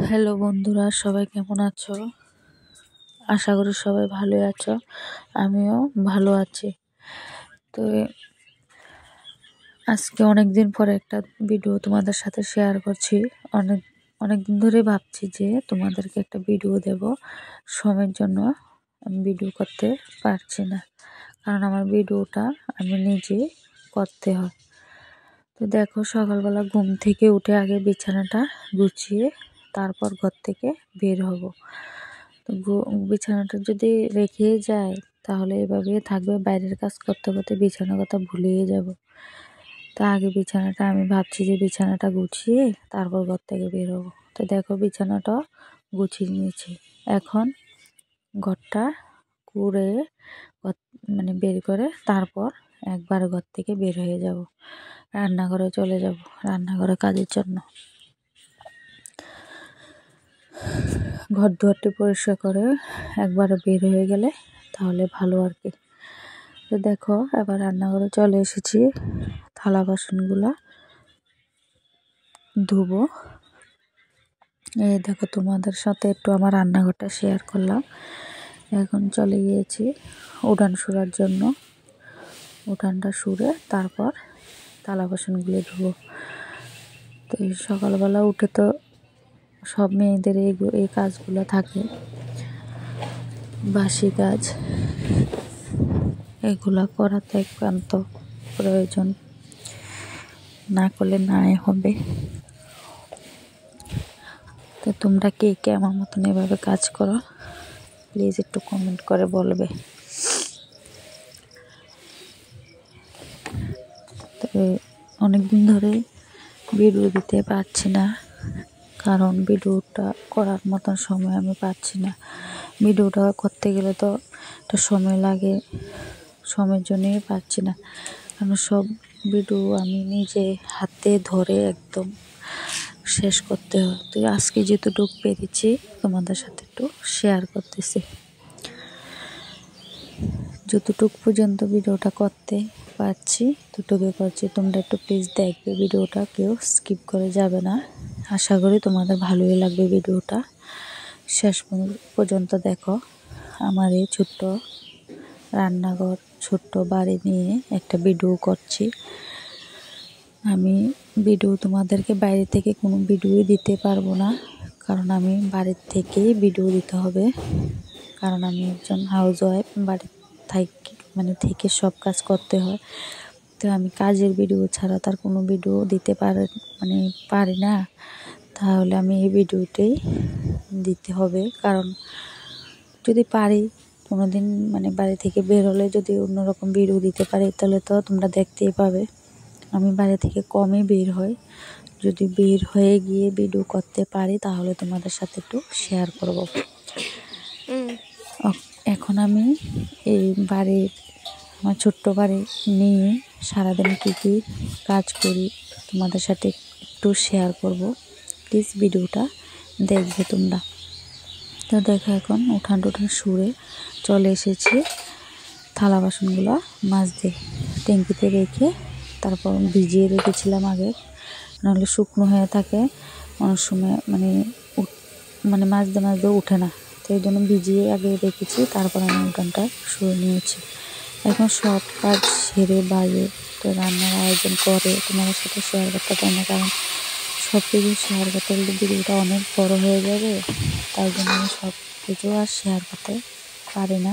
Hello বন্ধুরা, সবাই কেমন আছো? আশা করি সবাই ভালোই আছো। আমিও ভালো আছি। তো আজকে অনেক দিন পরে একটা ভিডিও তোমাদের সাথে শেয়ার করছি। অনেক দিন ধরে ভাবছি যে তোমাদেরকে একটা ভিডিও দেব। সময়ের জন্য আমি ভিডিও করতে পারছি না, কারণ আমার ভিডিওটা আমি নিজে করতে হয়। তো দেখো, সকালবেলা ঘুম থেকে উঠে আগে বিছানাটা গুছিয়ে তারপর ঘর থেকে বের হব। তো বিছানাটা যদি রেখে যায় তাহলে এভাবে থাকবে, বাইরের কাজ করতে করতে বিছানার কথা ভুলেই যাব। তা আগে বিছানাটা আমি ভাবছি যে বিছানাটা গুছিয়ে তারপর ঘর থেকে বের হব। তো দেখো, বিছানাটা গুছিয়ে নিয়েছি। এখন ঘরটা কুড়ে বের করে তারপর একবার ঘর থেকে বের হয়ে যাব, রান্নাঘরে চলে যাব, রান্নাঘরে কাজের জন্য। ঘর দুয়ারটি পরিষ্কার করে একবার বের হয়ে গেলে তাহলে ভালো আর কি। তো দেখো, এবার রান্নাঘরে চলে এসেছি, থালা বাসনগুলা ধুবো। এই দেখো, তোমাদের সাথে একটু আমার রান্নাঘরটা শেয়ার করলাম। এখন চলে গিয়েছি উঠান সুরার জন্য। উঠানটা সুরে তারপর থালা বাসনগুলো ধুবো। তো সকালবেলা উঠে তো সব মেয়েদের এই কাজগুলো থাকে, বাসি কাজ। এগুলা করা তো একান্ত প্রয়োজন, না করলে নাই হবে। তো তোমরা কে কে আমার মতন এভাবে কাজ করো, প্লিজ একটু কমেন্ট করে বলবে। তবে অনেকদিন ধরে ভিডিও দিতে পারছি না, কারণ ভিডিওটা করার মতন সময় আমি পাচ্ছি না। ভিডিওটা করতে গেলে তো একটা সময় লাগে, সময়ের জন্যই পাচ্ছি না। কারণ সব ভিডিও আমি নিজে হাতে ধরে একদম শেষ করতে হয়। তো আজকে যেটুকু পেরেছি তোমাদের সাথে একটু শেয়ার করতেছি। যতটুকু পর্যন্ত ভিডিওটা করতে পারছি ততটুকু করছি। তোমরা একটু প্লিজ দেখবে ভিডিওটা, কেউ স্কিপ করে যাবে না। আশা করি তোমাদের ভালোই লাগবে ভিডিওটা, শেষ পর্যন্ত দেখো। আমার এই ছোট্ট রান্নাঘর, ছোট্ট বাড়ি নিয়ে একটা ভিডিও করছি আমি। ভিডিও তোমাদেরকে বাইরে থেকে কোনো ভিডিওই দিতে পারবো না, কারণ আমি বাড়ির থেকেই ভিডিও দিতে হবে। কারণ আমি একজন হাউস ওয়াইফ, বাড়ির থেকে সব কাজ করতে হয়। তো আমি কাজের ভিডিও ছাড়া তার কোনো ভিডিও দিতে পারি না। তাহলে আমি এই ভিডিওটাই দিতে হবে, কারণ যদি পারি কোনো দিন বাড়ি থেকে বের হলে যদি অন্যরকম ভিডিও দিতে পারি তাহলে তো তোমরা দেখতেই পাবে। আমি বাড়ি থেকে কমই বের হই, যদি বের হয়ে গিয়ে ভিডিও করতে পারি তাহলে তোমাদের সাথে একটু শেয়ার করব। এখন আমি এই আমার ছোট্ট বাড়ি নিয়ে সারাদিন কী কী কাজ করি তোমাদের সাথে একটু শেয়ার করব। প্লিজ ভিডিওটা দেখবে তোমরা। তো দেখো, এখন উঠান সুরে চলে এসেছি। থালা বাসনগুলো মাজতে ট্যাঙ্কিতে রেখে তারপর ভিজিয়ে রেখেছিলাম আগে, নাহলে শুকনো হয়ে থাকে অনেক সময়, মাজতে উঠে না। তো এই জন্য ভিজিয়ে আগে রেখেছি, তারপর আমি উঠানটা সরে নিয়েছি। এখন সব কাজ সেরে বাইরে তো রান্নার আয়োজন করে তোমাদের সাথে শেয়ার করতে পারি না, কারণ সব কিছু শেয়ার করতে গেলে ভিডিওটা অনেক বড় হয়ে যাবে। তাই জন্য আমি সব কিছু আর শেয়ার করতে পারি না।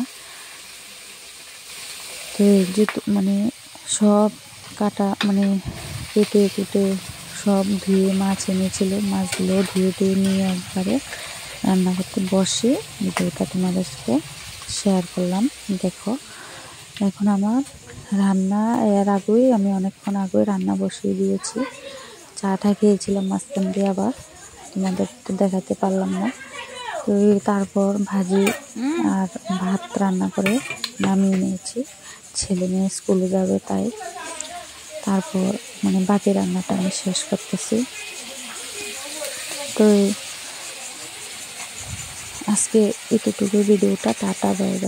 তো যেহেতু সব কাটা কেটে কুটে সব ধুয়ে মাছ এনেছিল, মাছগুলো ধুয়ে নিয়ে একবারে রান্না করতে বসে ভিডিওটা তোমাদের সাথে শেয়ার করলাম। দেখো, এখন আমার রান্না এর আগেই আমি অনেকক্ষণ আগে রান্না বসিয়ে দিয়েছি। চাটা খেয়েছিলাম মাঝখান দিয়ে, আবার তোমাদের তো দেখাতে পারলাম না। তো তারপর ভাজি আর ভাত রান্না করে নামিয়ে নিয়েছি। ছেলে মেয়ে স্কুলে যাবে তাই। তারপর বাকি রান্নাটা আমি শেষ করতেছি। তো আজকে এতটুকু ভিডিওটা, টাটা, বাই বাই।